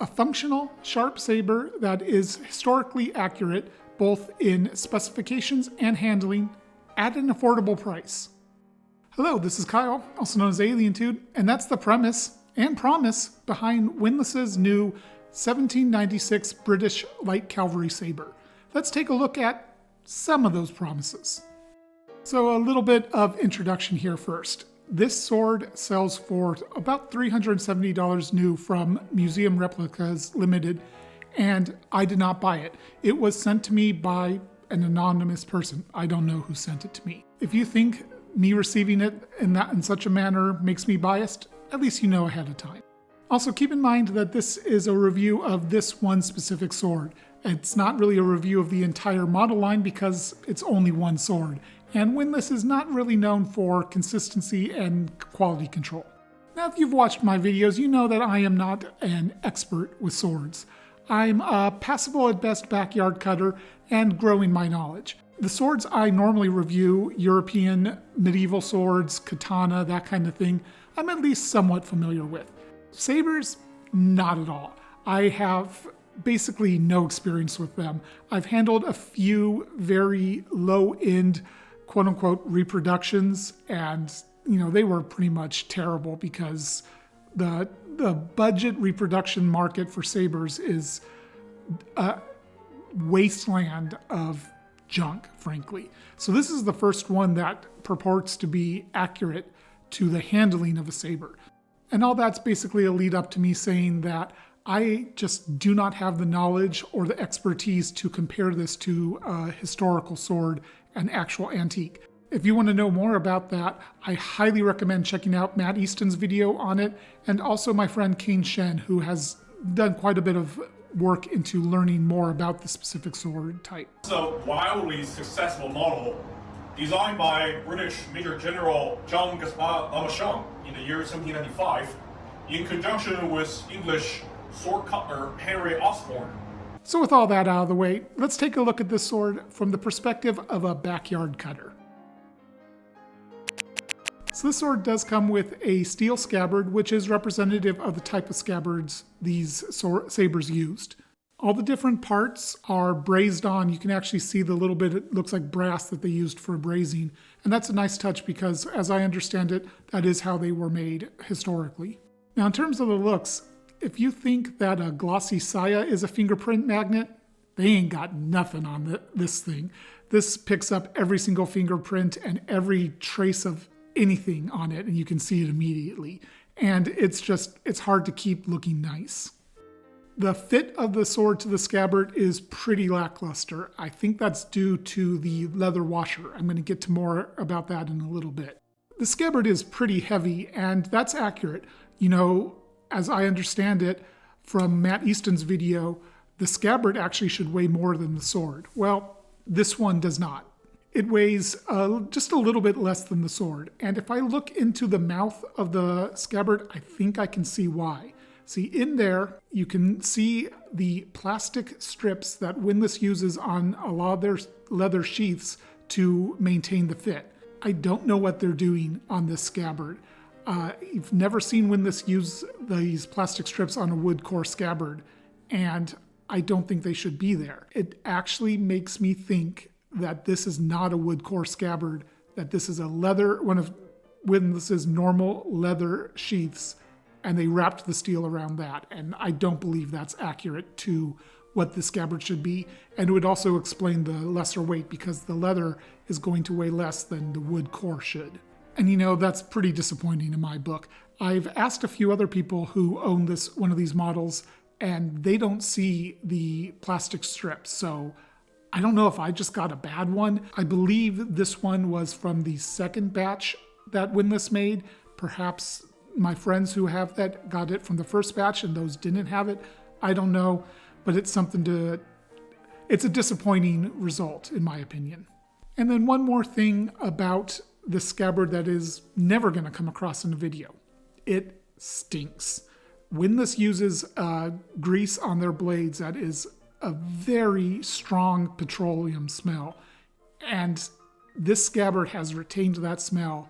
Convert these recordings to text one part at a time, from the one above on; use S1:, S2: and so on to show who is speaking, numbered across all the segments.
S1: a functional, sharp saber that is historically accurate both in specifications and handling at an affordable price. Hello, this is Kyle, also known as AlienTude, and that's the premise and promise behind Windlass's new 1796 British light cavalry saber. Let's take a look at some of those promises. So a little bit of introduction here first. This sword sells for about $370 new from Museum Replicas Limited, and I did not buy it. It was sent to me by an anonymous person. I don't know who sent it to me. If you think me receiving it in such a manner makes me biased, at least you know ahead of time. Also, keep in mind that this is a review of this one specific sword. It's not really a review of the entire model line because it's only one sword, and Windlass is not really known for consistency and quality control. Now, if you've watched my videos, you know that I am not an expert with swords. I'm a passable at best backyard cutter and growing my knowledge. The swords I normally review, European medieval swords, katana, that kind of thing, I'm at least somewhat familiar with. Sabers, not at all. I have basically no experience with them. I've handled a few very low-end, quote-unquote, reproductions, and they were pretty much terrible because the budget reproduction market for sabers is a wasteland of junk, frankly. So this is the first one that purports to be accurate to the handling of a saber. And all that's basically a lead up to me saying that I just do not have the knowledge or the expertise to compare this to a historical sword, an actual antique. If you want to know more about that, I highly recommend checking out Matt Easton's video on it, and also my friend Kane Shen, who has done quite a bit of work into learning more about the specific sword type.
S2: It's a wildly successful model designed by British Major General John Gaspard in the year 1795 in conjunction with English sword cutler Henry Osborne.
S1: So with all that out of the way, let's take a look at this sword from the perspective of a backyard cutter. So this sword does come with a steel scabbard, which is representative of the type of scabbards these sabers used. All the different parts are brazed on. You can actually see the little bit, it looks like brass that they used for brazing. And that's a nice touch because, as I understand it, that is how they were made historically. Now, in terms of the looks, if you think that a glossy saya is a fingerprint magnet, they ain't got nothing on this thing. This picks up every single fingerprint and every trace of anything on it, and you can see it immediately. And it's hard to keep looking nice. The fit of the sword to the scabbard is pretty lackluster. I think that's due to the leather washer. I'm going to get to more about that in a little bit. The scabbard is pretty heavy, and that's accurate. As I understand it from Matt Easton's video, the scabbard actually should weigh more than the sword. Well, this one does not. It weighs just a little bit less than the sword. And if I look into the mouth of the scabbard, I think I can see why. See, in there, you can see the plastic strips that Windlass uses on a lot of their leather sheaths to maintain the fit. I don't know what they're doing on this scabbard. You've never seen Windlass use these plastic strips on a wood core scabbard, and I don't think they should be there. It actually makes me think that this is not a wood core scabbard, that this is one of Windlass's normal leather sheaths, and they wrapped the steel around that. And I don't believe that's accurate to what the scabbard should be. And it would also explain the lesser weight because the leather is going to weigh less than the wood core should. And that's pretty disappointing in my book. I've asked a few other people who own one of these models, and they don't see the plastic strips. So I don't know if I just got a bad one. I believe this one was from the second batch that Windlass made. Perhaps my friends who have that got it from the first batch and those didn't have it. I don't know, but it's a disappointing result in my opinion. And then one more thing about the scabbard that is never going to come across in a video. It stinks. Windlass uses grease on their blades that is a very strong petroleum smell. And this scabbard has retained that smell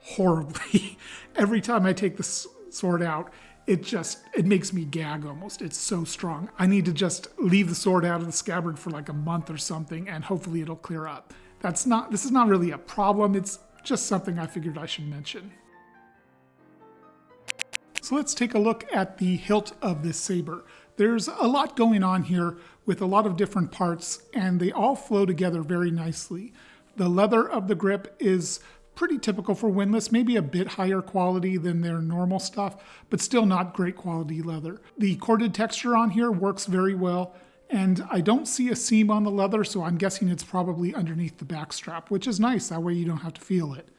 S1: horribly. Every time I take the sword out, it makes me gag almost. It's so strong. I need to just leave the sword out of the scabbard for like a month or something, and hopefully it'll clear up. This is not really a problem. It's just something I figured I should mention. So let's take a look at the hilt of this saber. There's a lot going on here with a lot of different parts, and they all flow together very nicely. The leather of the grip is pretty typical for Windlass, maybe a bit higher quality than their normal stuff, but still not great quality leather. The corded texture on here works very well, and I don't see a seam on the leather, so I'm guessing it's probably underneath the back strap, which is nice. That way you don't have to feel it.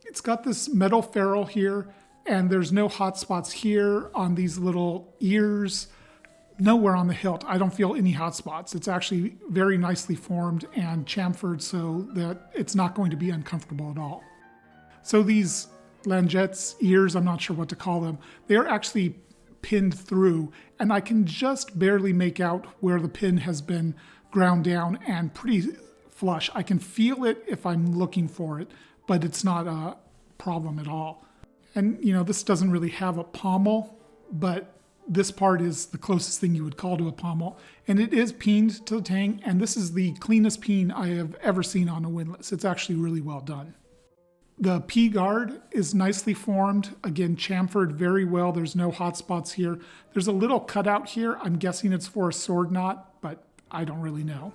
S1: It's got this metal ferrule here, and there's no hot spots here on these little ears. Nowhere on the hilt. I don't feel any hot spots. It's actually very nicely formed and chamfered so that it's not going to be uncomfortable at all. So these langettes, ears, I'm not sure what to call them, they're actually pinned through, and I can just barely make out where the pin has been ground down and pretty flush. I can feel it if I'm looking for it, but it's not a problem at all. And this doesn't really have a pommel, but this part is the closest thing you would call to a pommel, and it is peened to the tang, and this is the cleanest peen I have ever seen on a Windlass. It's actually really well done. The P guard is nicely formed, again chamfered very well. There's no hot spots here. There's a little cutout here. I'm guessing it's for a sword knot, but I don't really know.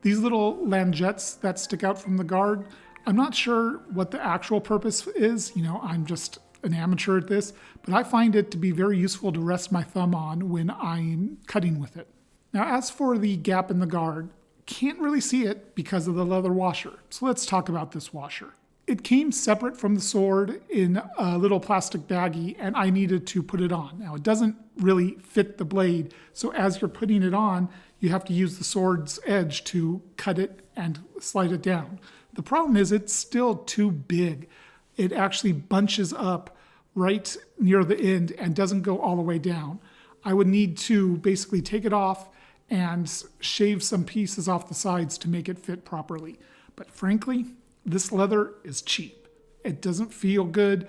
S1: These little langettes that stick out from the guard, I'm not sure what the actual purpose is. I'm just an amateur at this, but I find it to be very useful to rest my thumb on when I'm cutting with it. Now, as for the gap in the guard, can't really see it because of the leather washer. So let's talk about this washer. It came separate from the sword in a little plastic baggie, and I needed to put it on. Now, it doesn't really fit the blade, so as you're putting it on, you have to use the sword's edge to cut it and slide it down. The problem is it's still too big. It actually bunches up right near the end and doesn't go all the way down. I would need to basically take it off and shave some pieces off the sides to make it fit properly. But frankly, this leather is cheap. It doesn't feel good.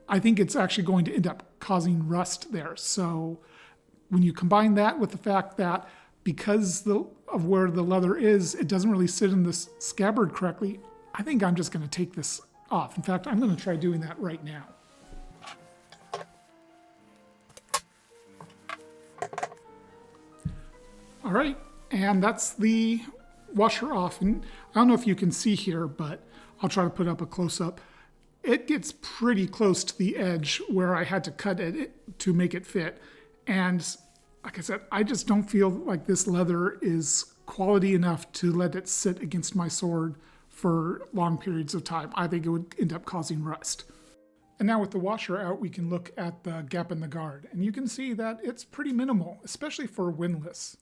S1: I think it's actually going to end up causing rust there. So when you combine that with the fact that because of where the leather is, it doesn't really sit in this scabbard correctly, I think I'm just going to take this off. In fact, I'm going to try doing that right now. All right, and that's the washer off. And I don't know if you can see here, but I'll try to put up a close-up. It gets pretty close to the edge where I had to cut it to make it fit. And like I said, I just don't feel like this leather is quality enough to let it sit against my sword for long periods of time. I think it would end up causing rust. And now with the washer out, we can look at the gap in the guard. And you can see that it's pretty minimal, especially for Windlass.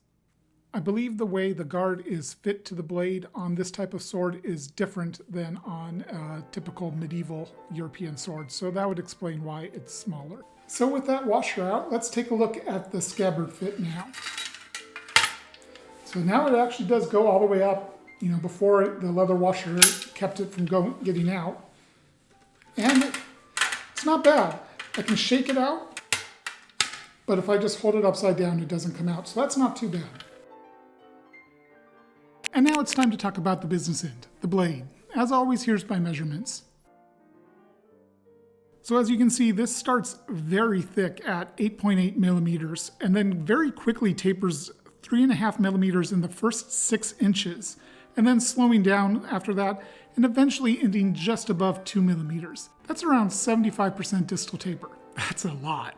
S1: I believe the way the guard is fit to the blade on this type of sword is different than on a typical medieval European sword, so that would explain why it's smaller. So with that washer out, let's take a look at the scabbard fit now. So now it actually does go all the way up. Before the leather washer kept it from getting out. And it's not bad. I can shake it out, but if I just hold it upside down, it doesn't come out. So that's not too bad. And now it's time to talk about the business end, the blade. As always, here's my measurements. So as you can see, this starts very thick at 8.8 millimeters and then very quickly tapers 3.5 millimeters in the first 6 inches, and then slowing down after that and eventually ending just above 2 millimeters. That's around 75% distal taper. That's a lot.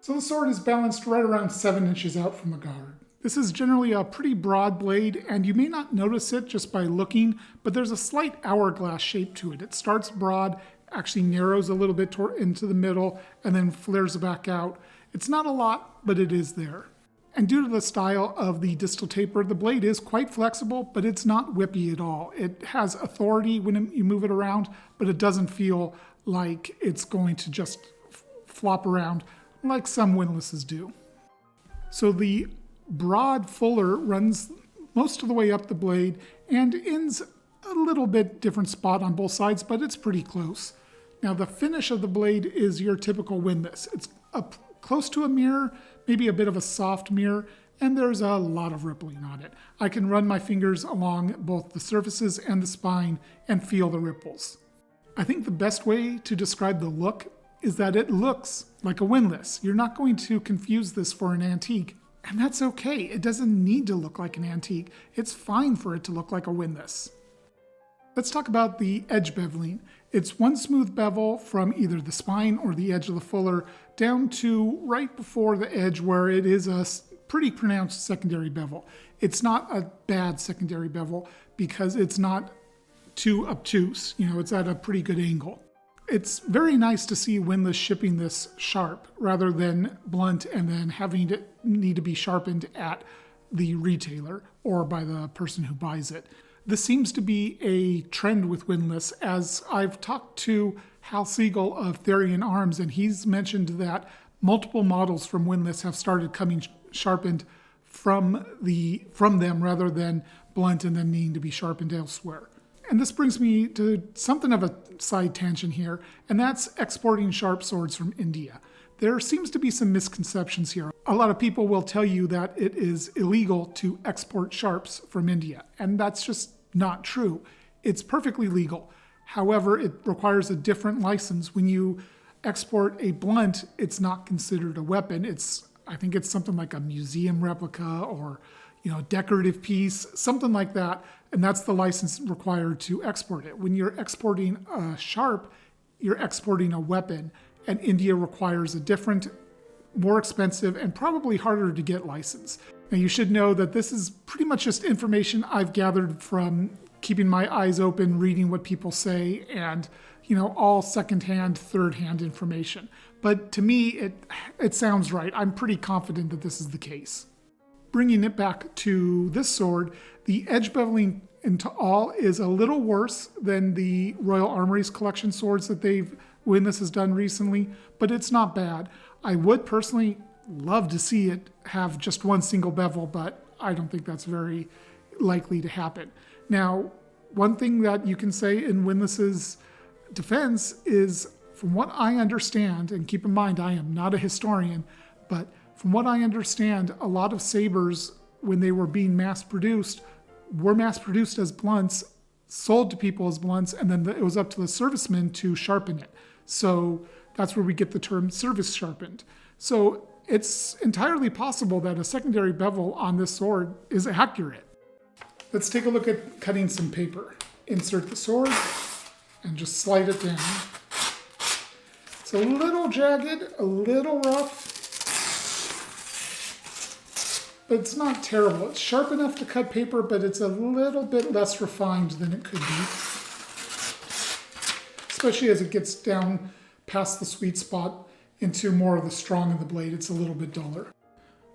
S1: So the sword is balanced right around 7 inches out from the guard. This is generally a pretty broad blade, and you may not notice it just by looking, but there's a slight hourglass shape to it. It starts broad, actually narrows a little bit into the middle, and then flares back out. It's not a lot, but it is there. And due to the style of the distal taper, the blade is quite flexible, but it's not whippy at all. It has authority when you move it around, but it doesn't feel like it's going to just flop around like some windlasses do. So the broad fuller runs most of the way up the blade and ends a little bit different spot on both sides, but it's pretty close. Now the finish of the blade is your typical Windlass. It's close to a mirror, maybe a bit of a soft mirror, and there's a lot of rippling on it. I can run my fingers along both the surfaces and the spine and feel the ripples. I think the best way to describe the look is that it looks like a Windlass. You're not going to confuse this for an antique, and that's okay. It doesn't need to look like an antique. It's fine for it to look like a Windlass. Let's talk about the edge beveling. It's one smooth bevel from either the spine or the edge of the fuller down to right before the edge where it is a pretty pronounced secondary bevel. It's not a bad secondary bevel because it's not too obtuse. It's at a pretty good angle. It's very nice to see Windlass shipping this sharp rather than blunt and then having it need to be sharpened at the retailer or by the person who buys it. This seems to be a trend with Windlass, as I've talked to Hal Siegel of Therian Arms, and he's mentioned that multiple models from Windlass have started coming sharpened from them rather than blunt and then needing to be sharpened elsewhere. And this brings me to something of a side tangent here, and that's exporting sharp swords from India. There seems to be some misconceptions here. A lot of people will tell you that it is illegal to export sharps from India, and that's just not true. It's perfectly legal. However, it requires a different license. When you export a blunt, it's not considered a weapon. I think it's something like a museum replica or decorative piece, something like that, and that's the license required to export it. When you're exporting a sharp, you're exporting a weapon, and India requires a different, more expensive, and probably harder to get license. Now you should know that this is pretty much just information I've gathered from keeping my eyes open, reading what people say, and all secondhand, third-hand information. But to me, it sounds right. I'm pretty confident that this is the case. Bringing it back to this sword, the edge beveling into all is a little worse than the Royal Armory's collection swords that Windlass has done recently, but it's not bad. I would personally love to see it have just one single bevel, but I don't think that's very likely to happen. Now, one thing that you can say in Windlass's defense is, from what I understand, and keep in mind I am not a historian, but from what I understand, a lot of sabers, when they were being mass-produced, were mass-produced as blunts, sold to people as blunts, and then it was up to the servicemen to sharpen it. So that's where we get the term service sharpened. So it's entirely possible that a secondary bevel on this sword is accurate. Let's take a look at cutting some paper. Insert the sword and just slide it down. It's a little jagged, a little rough, but it's not terrible. It's sharp enough to cut paper, but it's a little bit less refined than it could be, especially as it gets down past the sweet spot into more of the strong of the blade. It's a little bit duller.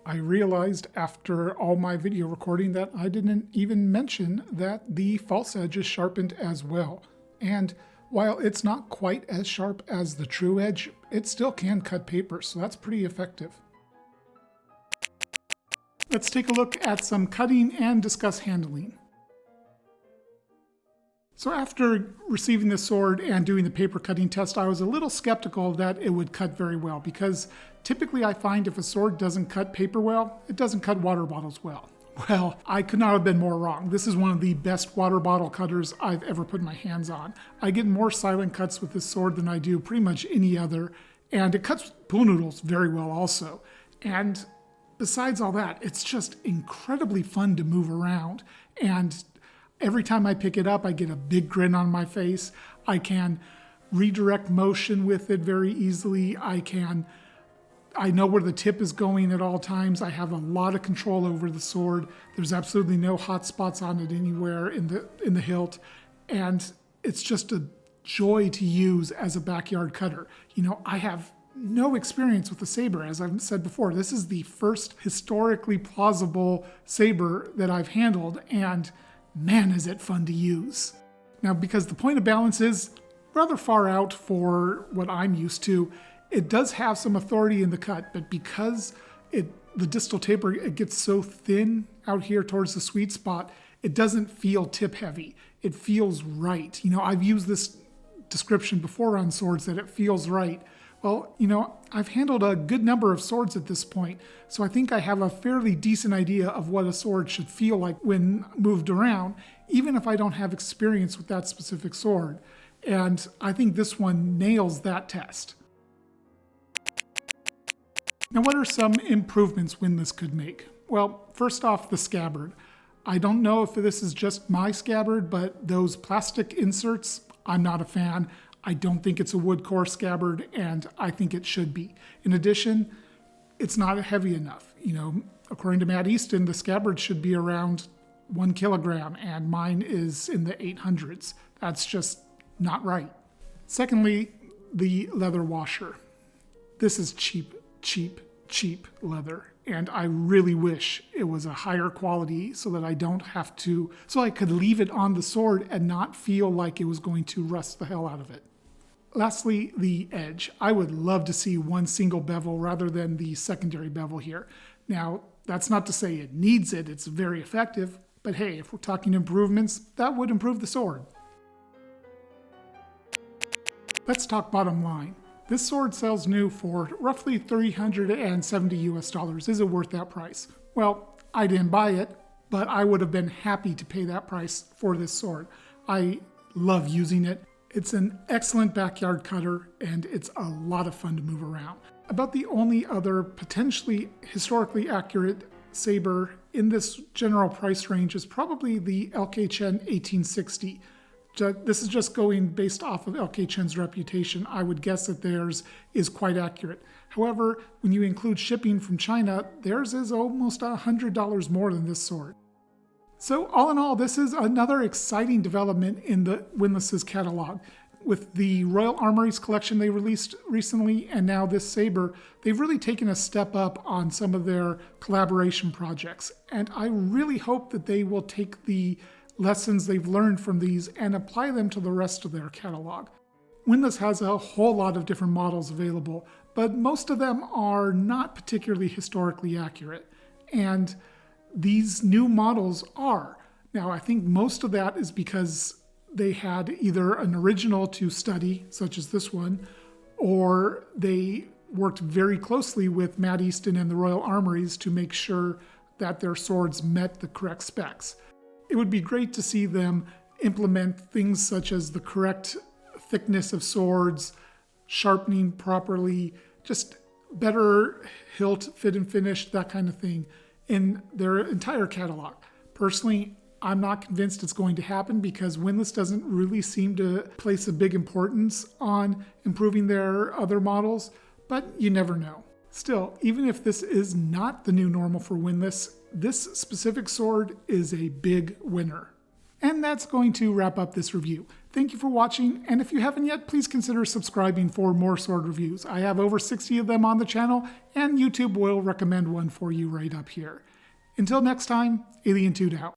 S1: I realized after all my video recording that I didn't even mention that the false edge is sharpened as well. And while it's not quite as sharp as the true edge, it still can cut paper, so that's pretty effective. Let's take a look at some cutting and discuss handling. So after receiving the sword and doing the paper cutting test, I was a little skeptical that it would cut very well, because typically I find if a sword doesn't cut paper well, it doesn't cut water bottles well. Well, I could not have been more wrong. This is one of the best water bottle cutters I've ever put my hands on. I get more silent cuts with this sword than I do pretty much any other, and it cuts pool noodles very well also. And besides all that, it's just incredibly fun to move around, and every time I pick it up, I get a big grin on my face. I can redirect motion with it very easily. I know where the tip is going at all times. I have a lot of control over the sword. There's absolutely no hot spots on it anywhere in the hilt. And it's just a joy to use as a backyard cutter. I have no experience with the saber, as I've said before. This is the first historically plausible saber that I've handled, and man, is it fun to use. Now, because the point of balance is rather far out for what I'm used to, it does have some authority in the cut, but because the distal taper, it gets so thin out here towards the sweet spot, it doesn't feel tip heavy. It feels right. I've used this description before on swords, that it feels right. Well, I've handled a good number of swords at this point, so I think I have a fairly decent idea of what a sword should feel like when moved around, even if I don't have experience with that specific sword. And I think this one nails that test. Now, what are some improvements Windlass could make? Well, first off, the scabbard. I don't know if this is just my scabbard, but those plastic inserts, I'm not a fan. I don't think it's a wood core scabbard, and I think it should be. In addition, it's not heavy enough. According to Matt Easton, the scabbard should be around 1 kilogram, and mine is in the 800s. That's just not right. Secondly, the leather washer. This is cheap leather, and I really wish it was a higher quality so that I could leave it on the sword and not feel like it was going to rust the hell out of it. Lastly, the edge. I would love to see one single bevel rather than the secondary bevel here. Now, that's not to say it needs it. It's very effective, but hey, if we're talking improvements, that would improve the sword. Let's talk bottom line. This sword sells new for roughly $370 US. Is it worth that price? Well, I didn't buy it, but I would have been happy to pay that price for this sword. I love using it. It's an excellent backyard cutter, and it's a lot of fun to move around. About the only other potentially historically accurate saber in this general price range is probably the LK Chen 1860. This is just going based off of LK Chen's reputation. I would guess that theirs is quite accurate. However, when you include shipping from China, theirs is almost $100 more than this sword. So all in all, this is another exciting development in the Windlass's catalog. With the Royal Armories collection they released recently, and now this saber, they've really taken a step up on some of their collaboration projects. And I really hope that they will take the lessons they've learned from these and apply them to the rest of their catalog. Windlass has a whole lot of different models available, but most of them are not particularly historically accurate. And these new models are. Now, I think most of that is because they had either an original to study, such as this one, or they worked very closely with Matt Easton and the Royal Armories to make sure that their swords met the correct specs. It would be great to see them implement things such as the correct thickness of swords, sharpening properly, just better hilt, fit and finish, that kind of thing, in their entire catalog. Personally, I'm not convinced it's going to happen because Windlass doesn't really seem to place a big importance on improving their other models, but you never know. Still, even if this is not the new normal for Windlass, this specific sword is a big winner. And that's going to wrap up this review. Thank you for watching, and if you haven't yet, please consider subscribing for more sword reviews. I have over 60 of them on the channel, and YouTube will recommend one for you right up here. Until next time, Alien Toot out.